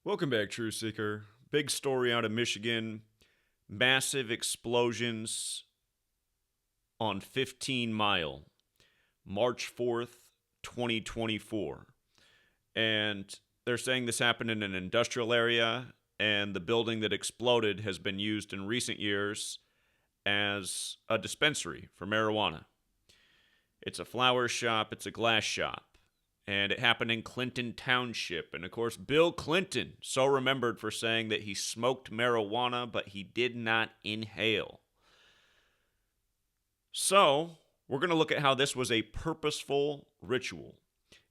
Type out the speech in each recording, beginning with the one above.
Welcome back, True Seeker. Big story out of Michigan. Massive explosions on 15 Mile, March 4th, 2024. And they're saying this happened in an industrial area, and the building that exploded has been used in recent years as a dispensary for marijuana. It's a flower shop, it's a glass shop. And it happened in Clinton Township. And of course, Bill Clinton, so remembered for saying that he smoked marijuana, but he did not inhale. So, we're going to look at how this was a purposeful ritual.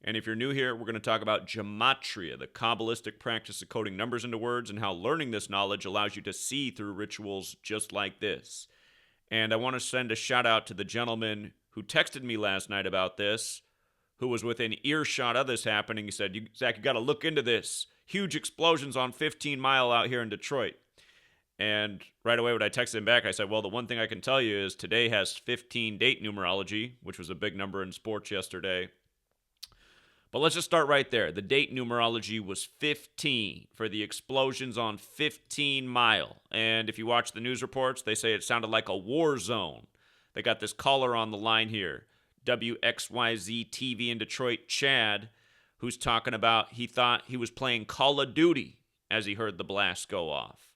And if you're new here, we're going to talk about gematria, the Kabbalistic practice of coding numbers into words, and how learning this knowledge allows you to see through rituals just like this. And I want to send a shout out to the gentleman who texted me last night about this, who was within earshot of this happening. He said, Zach, you got to look into this. Huge explosions on 15 Mile out here in Detroit. And right away when I texted him back, I said, well, the one thing I can tell you is today has 15 date numerology, which was a big number in sports yesterday. But let's just start right there. The date numerology was 15 for the explosions on 15 Mile. And if you watch the news reports, they say it sounded like a war zone. They got this caller on the line here, WXYZ TV in Detroit, Chad, who's talking about he thought he was playing Call of Duty as he heard the blast go off.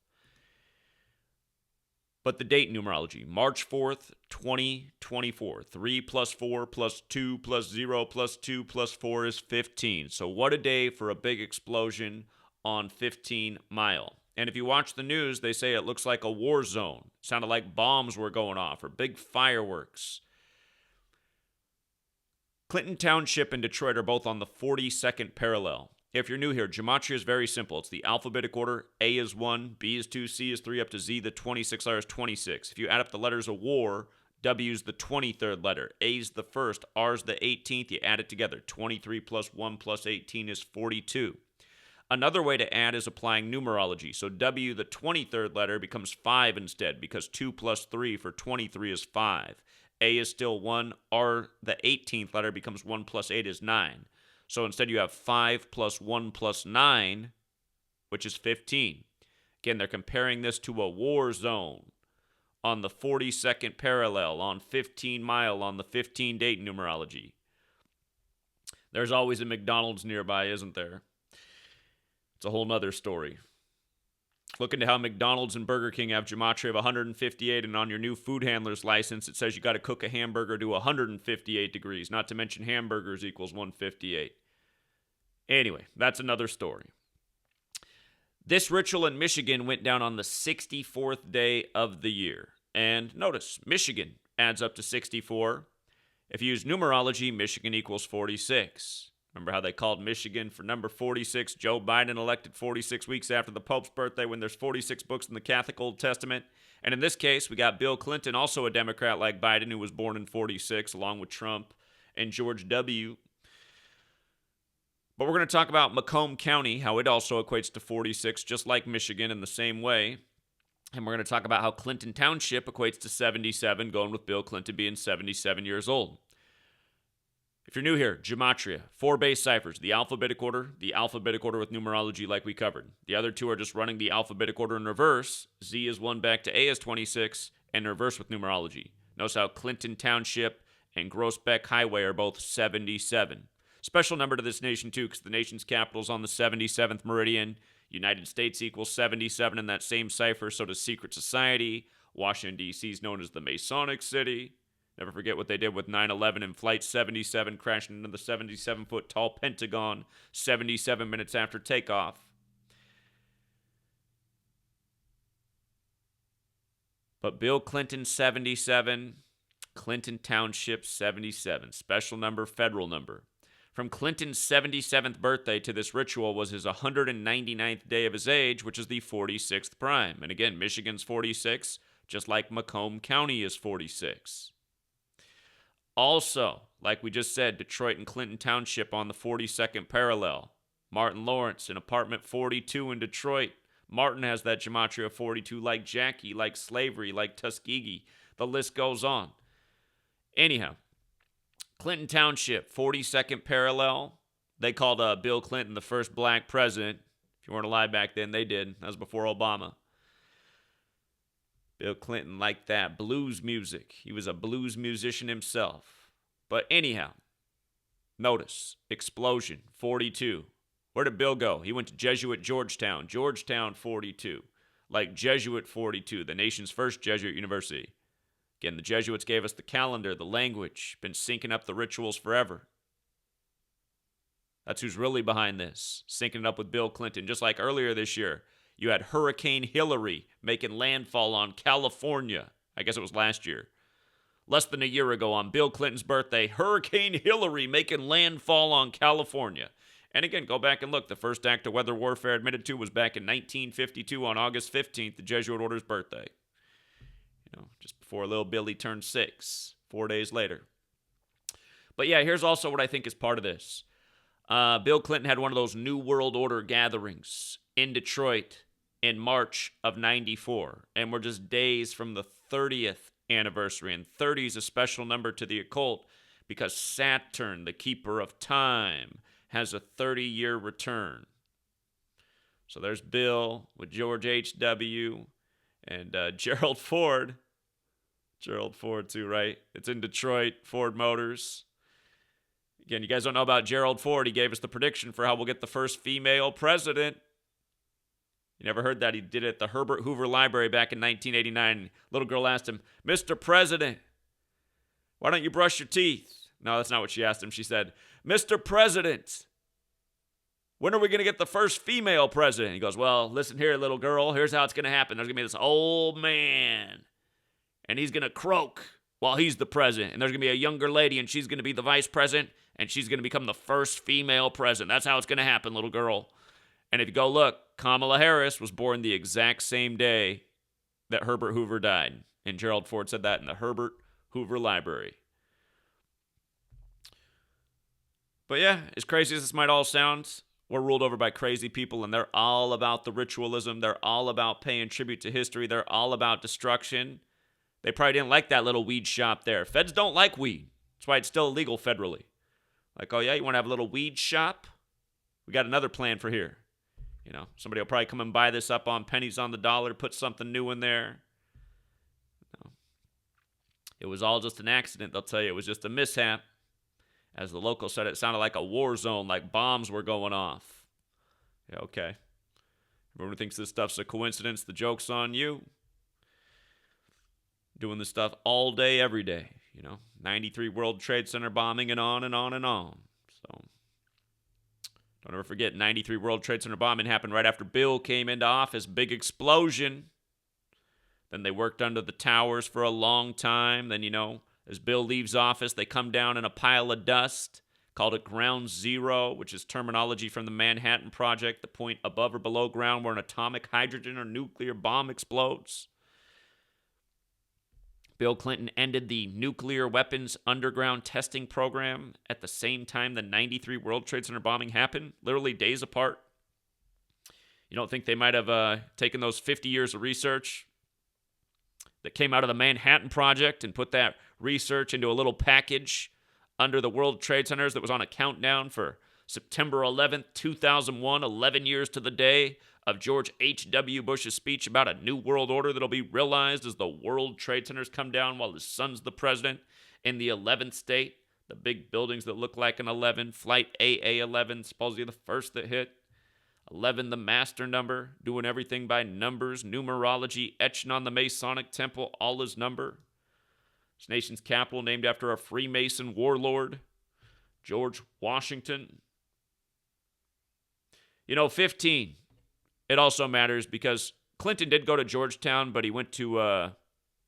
But the date numerology, March 4th, 2024. 3 plus 4 plus 2 plus 0 plus 2 plus 4 is 15. So what a day for a big explosion on 15 Mile. And if you watch the news, they say it looks like a war zone. It sounded like bombs were going off or big fireworks. Clinton Township and Detroit are both on the 42nd parallel. If you're new here, gematria is very simple. It's the alphabetic order. A is 1, B is 2, C is 3, up to Z, the 26th letter is 26. If you add up the letters of war, W is the 23rd letter. A is the first, R is the 18th. You add it together. 23 plus 1 plus 18 is 42. Another way to add is applying numerology. So W, the 23rd letter, becomes 5 instead because 2 plus 3 for 23 is 5. A is still 1. R, the 18th letter, becomes 1 plus 8 is 9. So instead you have 5 plus 1 plus 9, which is 15. Again, they're comparing this to a war zone on the 42nd parallel, on 15 Mile, on the 15 date numerology. There's always a McDonald's nearby, isn't there? It's a whole nother story. Look into how McDonald's and Burger King have gematria of 158, and on your new food handler's license, it says you got to cook a hamburger to 158 degrees, not to mention hamburgers equals 158. Anyway, that's another story. This ritual in Michigan went down on the 64th day of the year. And notice, Michigan adds up to 64. If you use numerology, Michigan equals 46. Remember how they called Michigan for number 46? Joe Biden elected 46 weeks after the Pope's birthday when there's 46 books in the Catholic Old Testament. And in this case, we got Bill Clinton, also a Democrat like Biden, who was born in 46, along with Trump and George W. But we're going to talk about Macomb County, how it also equates to 46, just like Michigan in the same way. And we're going to talk about how Clinton Township equates to 77, going with Bill Clinton being 77 years old. If you're new here, gematria, 4 base ciphers, the alphabetic order with numerology like we covered. The other 2 are just running the alphabetic order in reverse. Z is 1 back to A is 26, and reverse with numerology. Notice how Clinton Township and Groesbeck Highway are both 77. Special number to this nation, too, because the nation's capital is on the 77th meridian. United States equals 77 in that same cipher, so does secret society. Washington, D.C. is known as the Masonic City. Never forget what they did with 9/11 and Flight 77 crashing into the 77-foot tall Pentagon 77 minutes after takeoff. But Bill Clinton 77, Clinton Township 77, special number, federal number. From Clinton's 77th birthday to this ritual was his 199th day of his age, which is the 46th prime. And again, Michigan's 46, just like Macomb County is 46. Also, like we just said, Detroit and Clinton Township on the 42nd parallel. Martin Lawrence in apartment 42 in Detroit. Martin has that gematria of 42, like Jackie, like slavery, like Tuskegee. The list goes on. Anyhow, Clinton Township, 42nd parallel. They called Bill Clinton the first black president. If you weren't alive back then, they did. That was before Obama. Bill Clinton liked that blues music. He was a blues musician himself. But anyhow, notice, explosion, 42. Where did Bill go? He went to Jesuit Georgetown. Georgetown, 42. Like Jesuit 42, the nation's first Jesuit university. Again, the Jesuits gave us the calendar, the language, been syncing up the rituals forever. That's who's really behind this, syncing it up with Bill Clinton. Just like earlier this year, you had Hurricane Hillary making landfall on California. I guess it was last year. Less than a year ago on Bill Clinton's birthday, Hurricane Hillary making landfall on California. And again, go back and look. The first act of weather warfare admitted to was back in 1952 on August 15th, the Jesuit order's birthday. Just before little Billy turned 6, 4 days later. But yeah, here's also what I think is part of this. Bill Clinton had one of those New World Order gatherings in Detroit in March of 94. And we're just days from the 30th anniversary. And 30 is a special number to the occult because Saturn, the keeper of time, has a 30-year return. So there's Bill with George H.W. and Gerald Ford. Gerald Ford too, right? It's in Detroit, Ford Motors. Again, you guys don't know about Gerald Ford. He gave us the prediction for how we'll get the first female president. You never heard that? He did it at the Herbert Hoover Library back in 1989. Little girl asked him, "Mr. President, why don't you brush your teeth?" No, that's not what she asked him. She said, "Mr. President, when are we going to get the first female president?" He goes, "Well, listen here, little girl. Here's how it's going to happen. There's going to be this old man, and he's going to croak while he's the president. And there's going to be a younger lady, and she's going to be the vice president, and she's going to become the first female president. That's how it's going to happen, little girl." And if you go look, Kamala Harris was born the exact same day that Herbert Hoover died. And Gerald Ford said that in the Herbert Hoover Library. But yeah, as crazy as this might all sound, we're ruled over by crazy people, and they're all about the ritualism. They're all about paying tribute to history. They're all about destruction. They probably didn't like that little weed shop there. Feds don't like weed. That's why it's still illegal federally. Like, oh yeah, you want to have a little weed shop? We got another plan for here. Somebody will probably come and buy this up on pennies on the dollar, put something new in there. No. It was all just an accident, they'll tell you. It was just a mishap. As the locals said, it sounded like a war zone, like bombs were going off. Yeah, okay. Everyone thinks this stuff's a coincidence. The joke's on you. Doing this stuff all day, every day. 93 World Trade Center bombing and on and on and on. So, don't ever forget, 93 World Trade Center bombing happened right after Bill came into office. Big explosion. Then they worked under the towers for a long time. Then, as Bill leaves office, they come down in a pile of dust. Called it Ground Zero, which is terminology from the Manhattan Project, the point above or below ground where an atomic hydrogen or nuclear bomb explodes. Bill Clinton ended the nuclear weapons underground testing program at the same time the 93 World Trade Center bombing happened, literally days apart. You don't think they might have taken those 50 years of research that came out of the Manhattan Project and put that research into a little package under the World Trade Centers that was on a countdown for September 11th, 2001, 11 years to the day of George H.W. Bush's speech about a new world order that'll be realized as the World Trade Centers come down while his son's the president in the 11th state. The big buildings that look like an 11, Flight AA-11, supposedly the first that hit. 11, the master number, doing everything by numbers, numerology, etching on the Masonic temple, all his number. This nation's capital named after a Freemason warlord, George Washington. 15. It also matters because Clinton did go to Georgetown, but he went to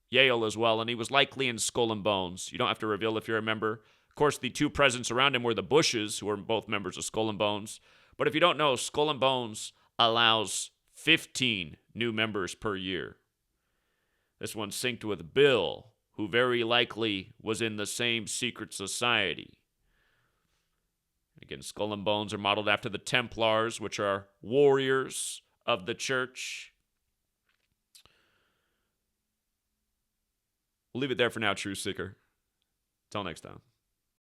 Yale as well, and he was likely in Skull and Bones. You don't have to reveal if you're a member. Of course, the two presidents around him were the Bushes, who were both members of Skull and Bones. But if you don't know, Skull and Bones allows 15 new members per year. This one synced with Bill, who very likely was in the same secret society. Again, Skull and Bones are modeled after the Templars, which are warriors of the church. We'll leave it there for now, True Seeker. Till next time.